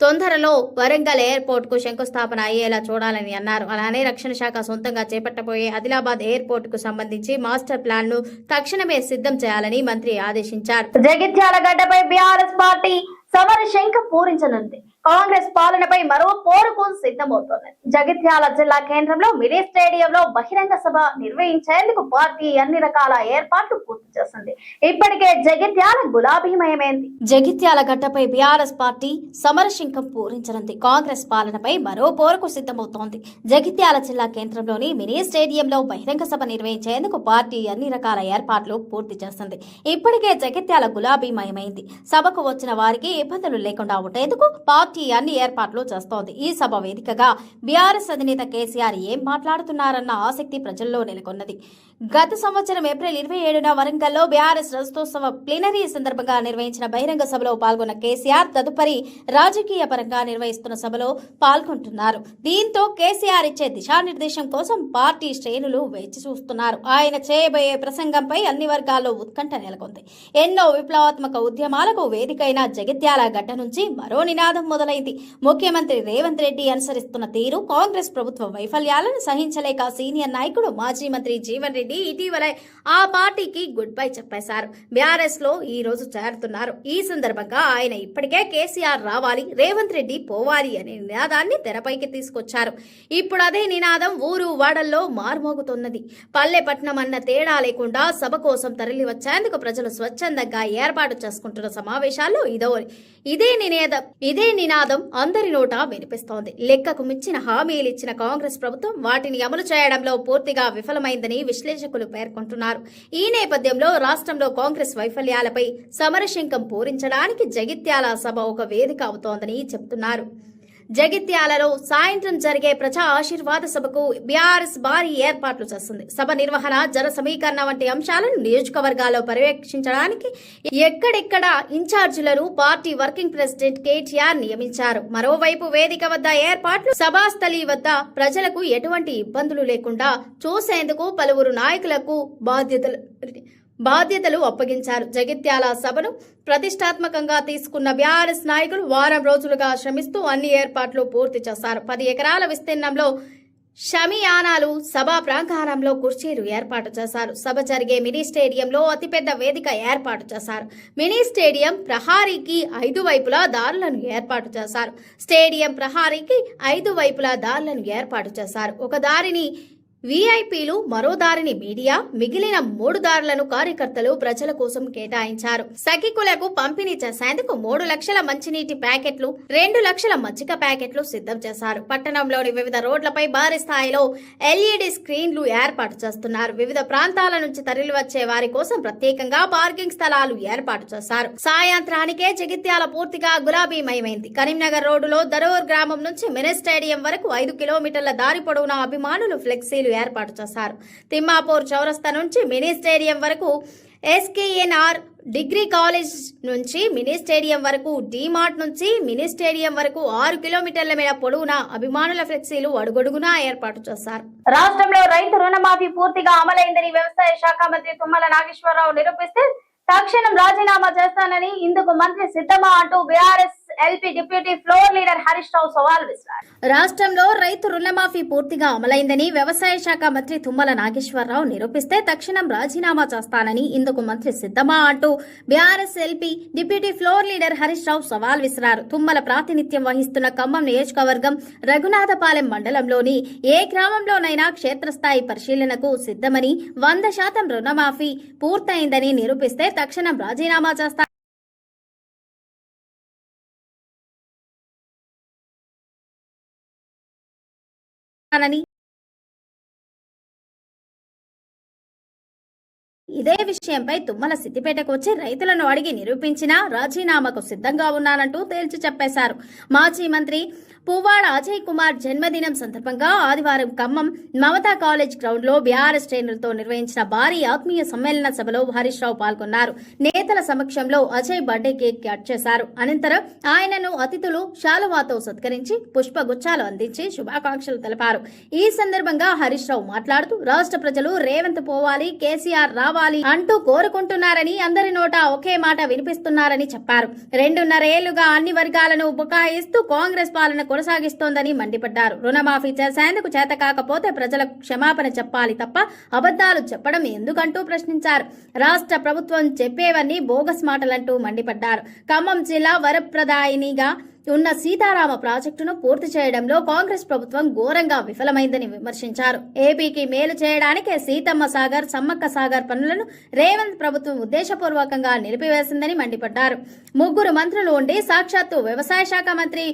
తొందరలో వరంగల్ ఎయిర్పోర్ట్ కు శంకుస్థాపన అయ్యేలా చూడాలని అన్నారు. అలానే రక్షణ శాఖ సొంతంగా చేపట్టబోయే ఆదిలాబాద్ ఎయిర్పోర్ట్ కు సంబంధించి మాస్టర్ ప్లాన్ ను తక్షణమే సిద్ధం చేయాలని మంత్రి ఆదేశించారు. జగిత్యాల గడ్డపై బీఆర్ఎస్ పార్టీ సమర శంఖ పూరించనుంది. కాంగ్రెస్ పాలనపై మరో పోరుకు సిద్ధమవుతోంది. జగిత్యాల జిల్లా కేంద్రంలో మినీ స్టేడియంలో బహిరంగ సభ నిర్వహించేందుకు పార్టీ అన్ని రకాల ఏర్పాట్లు పూర్తి చేసింది. ఇప్పటికే జగిత్యాల గులాబీమయమైంది. జగిత్యాల గడ్డపై బీఆర్ఎస్ పార్టీ సమరశంఖం పూరించనుంది. కాంగ్రెస్ పాలనపై మరో పోరుకు సిద్ధమవుతోంది. జగిత్యాల జిల్లా కేంద్రంలోని మినీ స్టేడియంలో బహిరంగ సభ నిర్వహించేందుకు పార్టీ అన్ని రకాల ఏర్పాట్లు పూర్తి చేసింది. ఇప్పటికే జగిత్యాల గులాబీమయమైంది. సభకు వచ్చిన వారికి ఇబ్బందులు లేకుండా ఉండేందుకు పార్టీ అన్ని ఏర్పాట్లు చేస్తోంది. ఈ సభ వేదికగా బీఆర్ఎస్ అధినేత కేసీఆర్ ఏం మాట్లాడుతున్నారన్న ఆసక్తి ప్రజల్లో నెలకొన్నది. గత సంవత్సరం ఏప్రిల్ 27న వరంగల్లో బీఆర్ఎస్ రజతోత్సవ ప్లీనరీ సందర్భంగా నిర్వహించిన బహిరంగ సభలో పాల్గొన్న కేసీఆర్ తదుపరి రాజకీయ పరంగా నిర్వహిస్తున్న సభలో పాల్గొంటున్నారు. దీంతో కేసీఆర్ ఇచ్చే దిశానిర్దేశం కోసం పార్టీ శ్రేణులు వేచి చూస్తున్నారు. ఆయన చేయబోయే ప్రసంగంపై అన్ని వర్గాల్లో ఉత్కంఠ నెలకొంది. ఎన్నో విప్లవాత్మక ఉద్యమాలకు వేదికైన జగిత్యాల గడ్డ నుంచి మరో నినాదం మొదలైంది. ముఖ్యమంత్రి రేవంత్ రెడ్డి అనుసరిస్తున్న తీరు, కాంగ్రెస్ ప్రభుత్వ వైఫల్యాలను సహించలేక సీనియర్ నాయకుడు మాజీ మంత్రి జీవన్ రెడ్డి ఇటీవలే ఆ పార్టీకి గుడ్ బై చెప్పేశారు. బీఆర్ఎస్ లో ఈ రోజు చేరుతున్నారు. ఈ సందర్భంగా ఆయన ఇప్పటికే కేసీఆర్ రావాలి, రేవంత్ రెడ్డి పోవాలి అనే నినాదాన్ని తెరపైకి తీసుకొచ్చారు. ఇప్పుడు అదే నినాదం ఊరు వాడల్లో మారుమోగుతున్నది. పల్లె పట్నం అన్న తేడా లేకుండా సభ కోసం తరలి వచ్చేందుకు ప్రజలు స్వచ్ఛందంగా ఏర్పాటు చేసుకుంటున్న సమావేశాల్లో ఇదే నినాదం అందరి నోటా వినిపిస్తోంది. లెక్కకు మించిన హామీలు ఇచ్చిన కాంగ్రెస్ ప్రభుత్వం వాటిని అమలు చేయడంలో పూర్తిగా విఫలమైందని విశ్లేషకులు పేర్కొంటున్నారు. ఈ నేపథ్యంలో రాష్ట్రంలో కాంగ్రెస్ వైఫల్యాలపై సమరశంఖం పూరించడానికి జగిత్యాల సభ ఒక వేదిక అవుతోందని చెబుతున్నారు. జగిత్యాలలో సాయంత్రం జరిగే ప్రజా ఆశీర్వాద సభకు బీఆర్ఎస్ భారీ ఏర్పాట్లు చేస్తుంది. సభ నిర్వహణ, జన సమీకరణ వంటి అంశాలను నియోజకవర్గాల్లో పర్యవేక్షించడానికి ఎక్కడెక్కడ ఇన్ఛార్జీలను పార్టీ వర్కింగ్ ప్రెసిడెంట్ కేటీఆర్ నియమించారు. మరోవైపు వేదిక వద్ద ఏర్పాట్లు, సభాస్థలి వద్ద ప్రజలకు ఎటువంటి ఇబ్బందులు లేకుండా చూసేందుకు పలువురు నాయకులకు బాధ్యతలు అప్పగించారు. జగిత్యాల సభను ప్రతిష్టాత్మకంగా తీసుకున్న బీఆర్ఎస్ నాయకులు వారం రోజులుగా శ్రమిస్తూ అన్ని ఏర్పాట్లు పూర్తి చేశారు. 10 ఎకరాల విస్తీర్ణంలో షమియానాలు సభా ప్రాంగణంలో కుర్చీలు ఏర్పాటు చేశారు. సభ జరిగే మినీ స్టేడియంలో అతిపెద్ద వేదిక ఏర్పాటు చేశారు. మినీ స్టేడియం ప్రహారీకి 5 వైపులా దారులను ఏర్పాటు చేశారు. స్టేడియం ప్రహారీకి 5 వైపులా దారులను ఏర్పాటు చేశారు. ఒక దారిని వీఐపీలు, మరో దారిని మీడియా, మిగిలిన 3 దారులను కార్యకర్తలు ప్రజల కోసం కేటాయించారు. సఖికులకు పంపిణీ చేసేందుకు 3 లక్షల మంచినీటి ప్యాకెట్లు, 2 లక్షల మజ్జిగ ప్యాకెట్లు సిద్ధం చేశారు. పట్టణంలోని వివిధ రోడ్లపై భారీ స్థాయిలో ఎల్ఈడి స్క్రీన్లు ఏర్పాటు చేస్తున్నారు. వివిధ ప్రాంతాల నుంచి తరలివచ్చే వారి కోసం ప్రత్యేకంగా పార్కింగ్ స్థలాలు ఏర్పాటు చేశారు. సాయంత్రానికే జగిత్యాల పూర్తిగా గులాబీమయమైంది. కరీంనగర్ రోడ్డులో దరూర్ గ్రామం నుంచి మినీ స్టేడియం వరకు 5 కిలోమీటర్ల దారి పొడవునా అభిమానులు ఫ్లెక్సీలు ఏర్పాటు చేశారు. తిమ్మాపూర్ చౌరస్తా నుంచి మినీ స్టేడియం వరకు, ఎస్కేఎన్ఆర్ డిగ్రీ కాలేజ్ నుంచి మినీ స్టేడియం వరకు, డీమార్ట్ నుంచి మినీ స్టేడియం వరకు 6 కిలోమీటర్ల మేర పొడవునా అభిమానుల ఫ్లెక్సీలు అడుగడుగునా ఏర్పాటు చేశారు. రాష్ట్రంలో రైతు రుణమాఫీ పూర్తిగా అమలైందని వ్యవసాయ శాఖ మంత్రి తుమ్మల నాగేశ్వరరావు నిరూపిస్తే తక్షణం రాజీనామా చేస్తానని ఇందుకు మంత్రి సిద్ధమా అంటూ BRS LP deputy floor leader Harish Rao సవాల్ విసిరారు. రాష్ట్రంలో రైతు రుణమాఫీ పూర్తిగా అమలైందని వ్యవసాయ శాఖ మంత్రి తుమ్మల నాగేశ్వరరావు నిరూపిస్తే తక్షణం రాజీనామా చేస్తానని ఇందుకు మంత్రి సిద్ధమా అంటూ BRS LP deputy floor leader Harish Rao సవాల్ విసిరారు. తుమ్మల ప్రాతినిధ్యం వహిస్తున్న ఖమ్మం నియోజకవర్గం రఘునాథపాలెం మండలంలోని ఏ గ్రామంలోనైనా క్షేత్రస్థాయి పరిశీలనకు సిద్ధమని, 100% రుణమాఫీ పూర్తయిందని నిరూపిస్తే తక్షణం రాజీనామా చేస్తానని ఇదే విషయంపై తుమ్మల సిద్దిపేటకు వచ్చి రైతులను అడిగి నిరూపించినా రాజీనామాకు సిద్ధంగా ఉన్నానంటూ తేల్చి చెప్పేశారు. మాజీ మంత్రి పువ్వాడ అజయ్ కుమార్ జన్మదినం సందర్భంగా ఆదివారం ఖమ్మం మమతా కాలేజ్ గ్రౌండ్ లో బీఆర్ఎస్ శ్రేణులతో నిర్వహించిన భారీ ఆత్మీయ సమ్మేళన సభలో హరీష్ రావు పాల్గొన్నారు. నేతల సమక్షంలో అజయ్ బర్త్డే కేక్ కట్ చేశారు. అనంతరం ఆయనను అతిథులు శాలువాతో సత్కరించి పుష్పగుచ్చాలు అందించి శుభాకాంక్షలు తెలిపారు. ఈ సందర్భంగా హరీష్ రావు మాట్లాడుతూ రాష్ట్ర ప్రజలు రేవంత్ పోవాలి, కేసీఆర్ రావాలి అంటూ కోరుకుంటున్నారని, అందరి నోట ఒకే మాట వినిపిస్తున్నారని చెప్పారు. 2.5 ఏళ్లుగా అన్ని వర్గాలను బుకాయిస్తూ కాంగ్రెస్ పాలన కొనసాగిస్తోందని మండిపడ్డారు. రుణమాఫీ చేసేందుకు చేత కాకపోతే ప్రజలకు క్షమాపణ చెప్పాలి తప్ప అబద్దాలు చెప్పడం ఎందుకంటూ ప్రశ్నించారు. రాష్ట్ర ప్రభుత్వం చెప్పేవన్నీ బోగస్ మాటలంటూ మండిపడ్డారు. ఖమ్మం జిల్లా వరప్రదాయినిగా ఉన్న సీతారామ ప్రాజెక్టును పూర్తి చేయడంలో కాంగ్రెస్ ప్రభుత్వం ఘోరంగా విఫలమైందని విమర్శించారు. ఏపీకి మేలు చేయడానికే సీతమ్మ సాగర్, సమ్మక్క సాగర్ పనులను రేవంత్ ప్రభుత్వం ఉద్దేశపూర్వకంగా నిలిపివేసిందని మండిపడ్డారు. 3 మంత్రులు ఉండి సాక్షాత్తు వ్యవసాయ శాఖ మంత్రి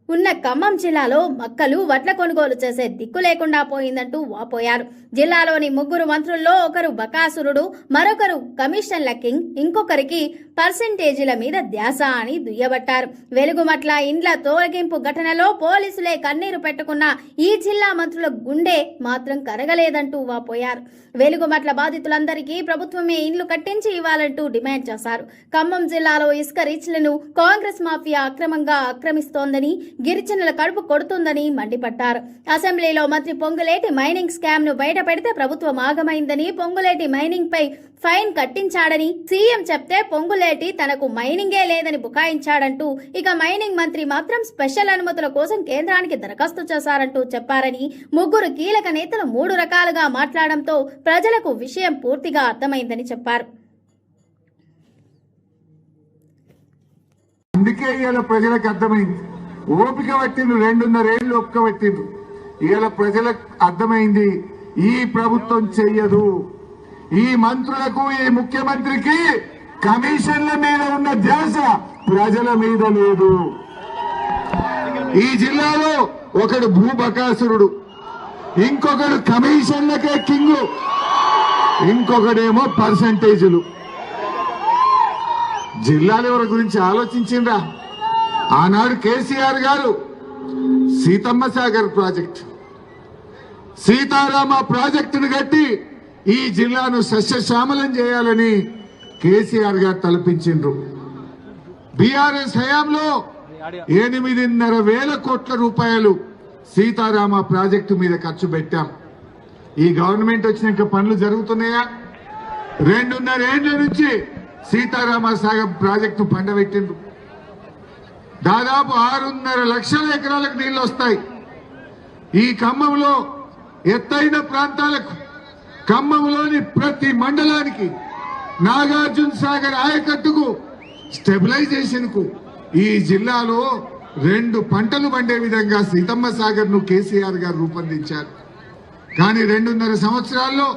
ఉన్న ఖమ్మం జిల్లాలో మక్కలు, వడ్ల కొనుగోలు చేసే దిక్కు లేకుండా పోయిందంటూ వాపోయారు. జిల్లాలోని 3 మంత్రుల్లో ఒకరు బకాసురుడు, మరొకరు కమిషన్ల కింగ్, ఇంకొకరికి పర్సెంటేజీల మీద ధ్యాస అని దుయ్యబట్టారు. వెలుగుమట్ల ఇండ్ల తొలగింపు ఘటనలో పోలీసులే కన్నీరు పెట్టుకున్న ఈ జిల్లా మంత్రుల గుండె మాత్రం కరగలేదంటూ వాపోయారు. వెలుగుమట్ల బాధితులందరికీ ప్రభుత్వమే ఇండ్లు కట్టించి ఇవ్వాలంటూ డిమాండ్ చేశారు. ఖమ్మం జిల్లాలో ఇసుక రీచ్లను కాంగ్రెస్ మాఫియా అక్రమంగా ఆక్రమిస్తోందని, గిరిజనుల కడుపు కొడుతుందని మండిపడ్డారు. అసెంబ్లీలో మంత్రి పొంగులేటి మైనింగ్ స్కామ్ ను బయట పెడితే ప్రభుత్వం ఆగమైందని, పొంగులేటి మైనింగ్ పై ఫైన్ కట్టించాడని సీఎం చెప్తే పొంగులేటి తనకు మైనింగే లేదని బుకాయించాడంటూ, ఇక మైనింగ్ మంత్రి మాత్రం స్పెషల్ అనుమతుల కోసం కేంద్రానికి దరఖాస్తు చేశారంటూ చెప్పారని, 3 కీలక నేతలు 3 రకాలుగా మాట్లాడడంతో ప్రజలకు విషయం పూర్తిగా అర్థమైందని చెప్పారు. అందుకే ఇవాళ ప్రజలకు అర్థమైంది. ఓపిక పట్టిండ్రు, 2.5 ఏళ్లు ఓపిక పట్టిండ్రు. ఇవాళ ప్రజలకు అర్థమైంది ఈ ప్రభుత్వం చెయ్యదు. ఈ మంత్రులకు, ఈ ముఖ్యమంత్రికి కమిషన్ల మీద ఉన్న ధ్యాస ప్రజల మీద లేదు. ఈ జిల్లాలో ఒకడు భూబకాసురుడు, ఇంకొకడు కమిషన్లకే కింగు, ఇంకొకడేమో పర్సంటేజీలు. జిల్లాల ఎవరి గురించి ఆలోచించిండ్రా? ఆనాడు కేసీఆర్ గారు సీతమ్మ సాగర్ ప్రాజెక్ట్, సీతారామ ప్రాజెక్టును కట్టి ఈ జిల్లాను సస్యశ్యామలం చేయాలని కేసీఆర్ గారు తలపించిండ్రు. బీఆర్ఎస్ హయాంలో 8.5 కోట్ల రూపాయలు సీతారామ ప్రాజెక్టు మీద ఖర్చు పెట్టాం. ఈ గవర్నమెంట్ వచ్చినాక పనులు జరుగుతున్నాయా? 2.5 ఏళ్ల నుంచి సీతారామ సాగర్ ప్రాజెక్టు పండబెట్టిండ్రు. దాదాపు 6.5 లక్షల ఎకరాలకు నీళ్లు వస్తాయి. ఈ ఖమ్మంలో ఎత్తైన ప్రాంతాలకు, ఖమ్మంలోని ప్రతి మండలానికి, నాగార్జున సాగర్ ఆయకట్టుకు, స్టెబిలైజేషన్ కు ఈ జిల్లాలో 2 పంటలు పండే విధంగా సీతమ్మ సాగర్ ను కేసీఆర్ గారు రూపొందించారు. కానీ 2.5 సంవత్సరాల్లో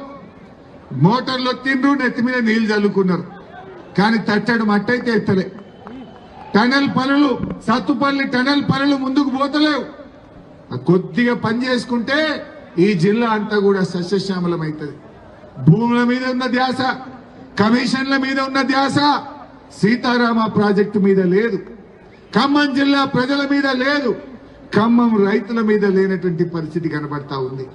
మోటార్లు తిండ్రు, నెత్తి మీద నీళ్లు చల్లుకున్నారు. కానీ తట్టడు మట్టయితే ఎత్తలే. టనల్ పనులు, సత్తుపల్లి టనల్ పనులు ముందుకు పోతలేవు. కొద్దిగా పని చేసుకుంటే ఈ జిల్లా అంతా కూడా సస్యశ్యామలం అవుతుంది. భూముల మీద ఉన్న ధ్యాస, కమిషన్ల మీద ఉన్న ధ్యాస సీతారామ ప్రాజెక్టు మీద లేదు. ఖమ్మం జిల్లా ప్రజల మీద లేదు. ఖమ్మం రైతుల మీద లేనటువంటి పరిస్థితి కనబడతా ఉంది.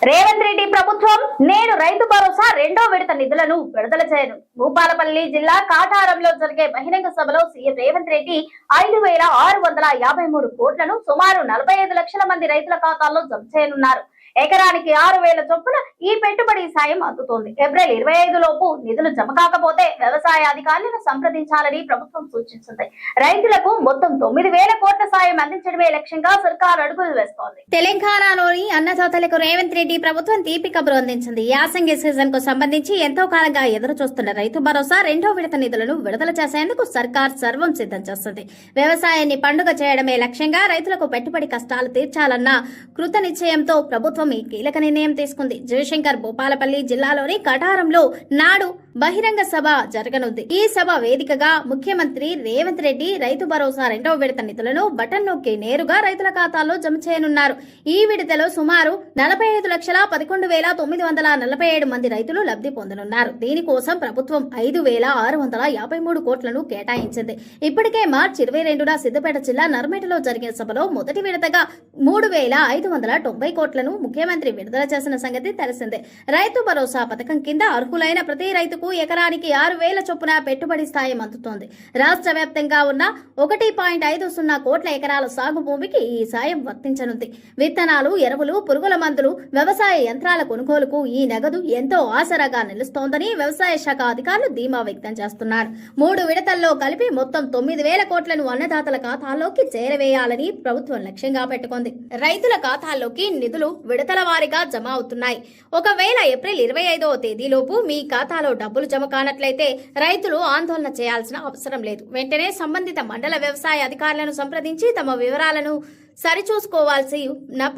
రేవంత్ రెడ్డి ప్రభుత్వం నేడు రైతు భరోసా 2వ విడత నిధులను విడుదల చేయను. భూపాలపల్లి జిల్లా కాటారంలో జరిగే బహిరంగ సభలో సీఎం రేవంత్ రెడ్డి 5,653 కోట్లను సుమారు 45 లక్షల మంది రైతుల ఖాతాల్లో జమ చేయనున్నారు. ఎకరానికి 6,000 చొప్పున ఈ పెట్టుబడి సాయం అందుతోంది. ఏప్రిల్ 25 లోపు నిధులు జమ కాకపోతే వ్యవసాయ అధికారులను సంప్రదించాలని ప్రభుత్వం సూచించింది. రైతులకు మొత్తం 9,000 కోట్ల సాయం అందించడమే లక్ష్యంగా సర్కార్ అడుగులు వేస్తోంది. తెలంగాణలోని అన్నదాతలకు రేవంత్ రెడ్డి ప్రభుత్వం తీపి కబురు అందించింది. యాసంగి సీజన్ కు సంబంధించి ఎంతో కాలంగా ఎదురు చూస్తున్న రైతు భరోసా 2వ విడత నిధులను విడుదల చేసేందుకు సర్కార్ సర్వం సిద్ధం చేస్తుంది. వ్యవసాయాన్ని పండుగ చేయడమే లక్ష్యంగా రైతులకు పెట్టుబడి కష్టాలు తీర్చాలన్న కృత నిశ్చయంతో ప్రభుత్వం ఈ కీలక నిర్ణయం తీసుకుంది. జయశంకర్ భూపాలపల్లి జిల్లాలోని కటారంలో నాడు బహిరంగ సభ జరగనుంది. ఈ సభ వేదికగా ముఖ్యమంత్రి రేవంత్ రెడ్డి రైతు భరోసా 2వ విడత నిధులను బటన్ నొక్కి నేరుగా రైతుల ఖాతాల్లో జమ చేయనున్నారు. ఈ విడతలో సుమారు 45,11,947 మంది రైతులు లబ్ధి పొందనున్నారు. దీనికోసం ప్రభుత్వం 5,653 కోట్లను కేటాయించింది. ఇప్పటికే మార్చి 22న సిద్దిపేట జిల్లా నర్మేటలో జరిగిన సభలో మొదటి విడతగా 3,590 కోట్లను ముఖ్యమంత్రి విడుదల చేసిన సంగతి తెలిసిందే. రైతు భరోసా పథకం కింద అర్హులైన ప్రతి రైతుకు ఎకరానికి 6,000 చొప్పున పెట్టుబడి సాయం అందుతోంది. రాష్ట్ర వ్యాప్తంగా ఉన్న 1.50 కోట్ల ఎకరాల సాగు భూమికి ఈ సాయం వర్తించనుంది. విత్తనాలు, ఎరువులు, పురుగుల మందులు, వ్యవసాయ యంత్రాల కొనుగోలుకు ఈ నగదు ఎంతో ఆసరాగా నిలుస్తోందని వ్యవసాయ శాఖ అధికారులు ధీమా వ్యక్తం చేస్తున్నారు. 3 విడతల్లో కలిపి మొత్తం 9,000 కోట్లను అన్నదాతల ఖాతాల్లోకి చేరవేయాలని ప్రభుత్వం లక్ష్యంగా పెట్టుకుంది. రైతుల ఖాతాల్లోకి నిధులు విడతల వారీగా జమ అవుతున్నాయి. ఒకవేళ ఏప్రిల్ 25వ తేదీలోపు మీ ఖాతాలో డబ్బులు జమ కానట్లయితే రైతులు ఆందోళన చేయాల్సిన అవసరం లేదు. వెంటనే సంబంధిత మండల వ్యవసాయ అధికారులను సంప్రదించి తమ వివరాలను సరిచూసుకోవాల్సి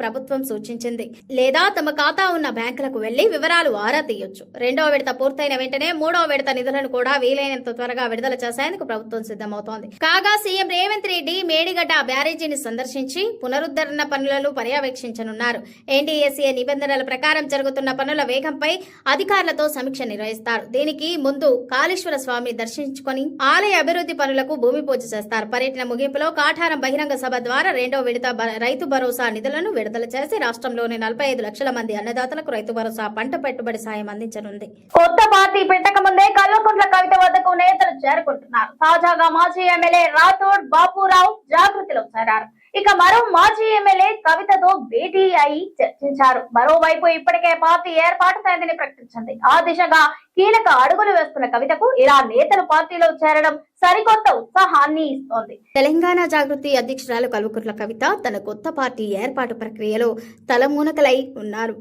ప్రభుత్వం సూచించింది. లేదా తమ ఖాతా ఉన్న బ్యాంకులకు వెళ్లి వివరాలు ఆరా తీయొచ్చు. 2వ విడత పూర్తయిన వెంటనే 3వ విడత నిధులను కూడా వీలైనంత త్వరగా విడుదల చేసేందుకు ప్రభుత్వం సిద్ధమవుతోంది. కాగా సీఎం రేవంత్ రెడ్డి మేడిగడ్డ బ్యారేజీని సందర్శించి పునరుద్ధరణ పనులను పర్యవేక్షించనున్నారు. ఎన్డీఏసీ నిబంధనల ప్రకారం జరుగుతున్న పనుల వేగంపై అధికారులతో సమీక్ష నిర్వహిస్తారు. దీనికి ముందు కాళేశ్వర స్వామిని దర్శించుకుని ఆలయ అభివృద్ధి పనులకు భూమి పూజ చేస్తారు. పర్యటన ముగింపులో కాటారం బహిరంగ సభ ద్వారా 2వ విడత రైతు భరోసా నిధులను విడుదల చేసి రాష్ట్రంలోని 45 లక్షల మంది అన్నదాతలకు రైతు భరోసా పంట పెట్టుబడి సాయం అందించనుంది. కొత్త పార్టీ పెట్టక ముందే కల్వకుంట్ల కవిత వద్దకు నేతలు చేరుకుంటున్నారు. తాజాగా మాజీ ఎమ్మెల్యే రాథోడ్ బాపురావు జాగృతిలో చేరారు. ఇక మరో మాజీ ఎమ్మెల్యే కవితతో భేటీ అయి చర్చించారు. మరోవైపు ఇప్పటికే పార్టీ ఏర్పాటు తేదీని ప్రకటించింది. ఆ దిశగా కీలక అడుగులు వేస్తున్న కవితకు ఇలా నేతలు పార్టీలో చేరడం సరికొత్త ఉత్సాహాన్ని ఇస్తోంది. తెలంగాణ జాగృతి అధ్యక్షురాలు కల్వకుంట్ల కవిత తన కొత్త పార్టీ ఏర్పాటు ప్రక్రియలో తలమునకలై ఉన్నారు.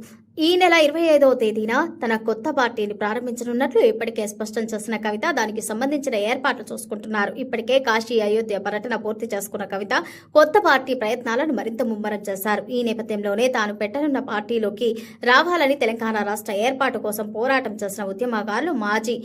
ఈ నెల 25వ తేదీన తన కొత్త పార్టీని ప్రారంభించనున్నట్లు ఇప్పటికే స్పష్టం చేసిన కవిత దానికి సంబంధించిన ఏర్పాట్లు చూసుకుంటున్నారు. ఇప్పటికే కాశీ, అయోధ్య పర్యటన పూర్తి చేసుకున్న కవిత కొత్త పార్టీ ప్రయత్నాలను మరింత ముమ్మరం చేశారు. ఈ నేపథ్యంలోనే తాను పెట్టనున్న పార్టీలోకి రావాలని తెలంగాణ రాష్ట్ర ఏర్పాటు కోసం పోరాటం చేసిన ఉద్యమకారులు, మాజీ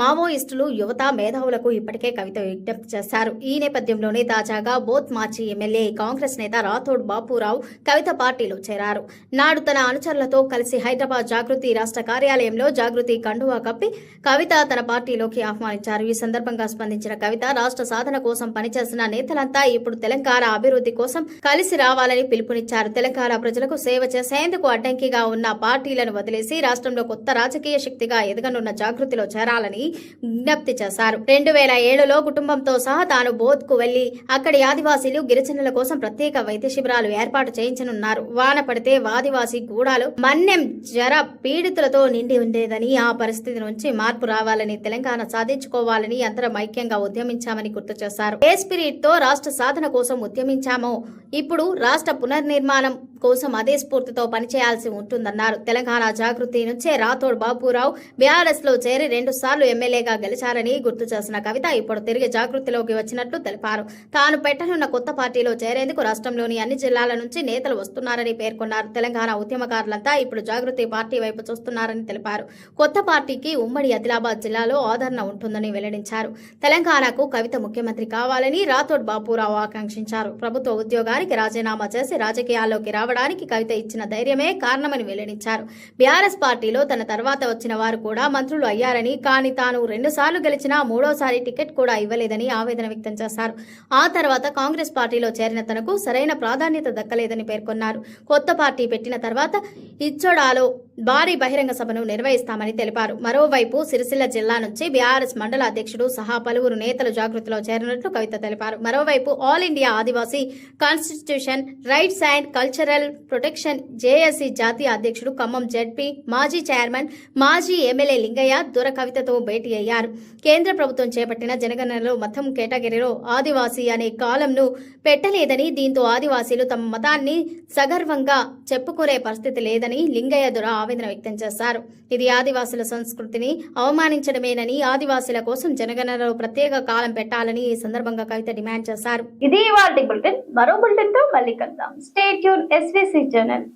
మావోయిస్టులు, యువత, మేధావులకు ఇప్పటికే కవిత విజ్ఞప్తి చేశారు. ఈ నేపథ్యంలోనే తాజాగా బోత్ మాజీ ఎమ్మెల్యే కాంగ్రెస్ నేత రాథోడ్ బాపురావు కవిత పార్టీలో చేరారు. నాడు తన అనుచరులతో కలిసి హైదరాబాద్ జాగృతి రాష్ట్ర కార్యాలయంలో జాగృతి కండువా కప్పి కవిత తన పార్టీలోకి ఆహ్వానించారు. ఈ సందర్భంగా స్పందించిన కవిత రాష్ట్ర సాధన కోసం పనిచేసిన నేతలంతా ఇప్పుడు తెలంగాణ అభివృద్ధి కోసం కలిసి రావాలని పిలుపునిచ్చారు. తెలంగాణ ప్రజలకు సేవ చేసేందుకు అడ్డంకిగా ఉన్న పార్టీలను వదిలేసి రాష్ట్రంలో కొత్త రాజకీయ శక్తిగా ఎదగనున్న జాగృతిలో చేరాలని విజ్ఞప్తి చేశారు. 2007లో కుటుంబంతో సహా తాను బోధ్ కు వెళ్లి అక్కడి ఆదివాసీలు, గిరిజనుల కోసం ప్రత్యేక వైద్య శిబిరాలు ఏర్పాటు చేయించనున్నారు. వాన పడితే ఆదివాసీ గూడాలు మన్నెం జర పీడితులతో నిండి ఉండేదని, ఆ పరిస్థితి నుంచి మార్పు రావాలని, తెలంగాణ సాధించుకోవాలని అందరం ఐక్యంగా ఉద్యమించామని గుర్తు చేశారు. ఏ స్పిరిట్ తో రాష్ట్ర సాధన కోసం ఉద్యమించామో ఇప్పుడు రాష్ట్ర పునర్నిర్మాణం కోసం అదే స్ఫూర్తితో పనిచేయాల్సి ఉంటుందన్నారు. తెలంగాణ జాగృతి నుంచే రాథోడ్ బాపురావు బీఆర్ఎస్ లో చేరి 2 సార్లు ఎమ్మెల్యేగా గెలిచారని గుర్తు చేసిన కవిత ఇప్పుడు తిరిగి జాగృతిలోకి వచ్చినట్లు తెలిపారు. తాను పెట్టనున్న కొత్త పార్టీలో చేరేందుకు రాష్ట్రంలోని అన్ని జిల్లాల నుంచి నేతలు వస్తున్నారని పేర్కొన్నారు. తెలంగాణ ఉద్యమకారులంతా ఇప్పుడు జాగృతి పార్టీ వైపు చూస్తున్నారని తెలిపారు. కొత్త పార్టీకి ఉమ్మడి ఆదిలాబాద్ జిల్లాలో ఆదరణ ఉంటుందని వెల్లడించారు. తెలంగాణకు కవిత ముఖ్యమంత్రి కావాలని రాథోడ్ బాపురావు ఆకాంక్షించారు. ప్రభుత్వ ఉద్యోగానికి రాజీనామా చేసి రాజకీయాల్లోకి రావడానికి కవిత ఇచ్చిన ధైర్యమే కారణమని వెల్లడించారు. బీఆర్ఎస్ పార్టీలో తన తర్వాత వచ్చిన వారు కూడా మంత్రులు అయ్యారని, కానీ తాను 2 సార్లు గెలిచినా 3వసారి టికెట్ కూడా ఇవ్వలేదని ఆవేదన వ్యక్తం చేశారు. ఆ తర్వాత కాంగ్రెస్ పార్టీలో చేరిన తనకు సరైన ప్రాధాన్యత దక్కలేదని పేర్కొన్నారు. కొత్త పార్టీ పెట్టిన తర్వాత ఇచ్చోడాలో భారీ బహిరంగ సభను నిర్వహిస్తామని తెలిపారు. మరోవైపు సిరిసిల్ల జిల్లా నుంచి బీఆర్ఎస్ మండల అధ్యక్షుడు సహా పలువురు నేతలు జాగృతిలో చేరినట్లు కవిత తెలిపారు. మరోవైపు all India Adivasi constitution rights and cultural protection JAC జాతీయ అధ్యక్షుడు ఖమ్మం జెడ్పీ మాజీ చైర్మన్ మాజీ ఎమ్మెల్యే లింగయ్య దొర కవితతో భేటీ అయ్యారు. కేంద్ర ప్రభుత్వం చేపట్టిన జనగణనలో మతం కేటగిరీలో ఆదివాసీ అనే కాలంను పెట్టలేదని, దీంతో ఆదివాసీలు తమ మతాన్ని సగర్వంగా చెప్పుకునే పరిస్థితి లేదని లింగయ్య దొర ఆవేదన వ్యక్తం చేశారు. ఇది ఆదివాసుల సంస్కృతిని అవమానించడమేనని, ఆదివాసుల కోసం జనగణనలో ప్రత్యేక కాలం పెట్టాలని ఈ సందర్భంగా కవిత డిమాండ్ చేశారు. ఇది ఇవాల్టి బులెటిన్. మరో బులెటిన్ తో మళ్ళీ కలుద్దాం. Stay tune SVC channel.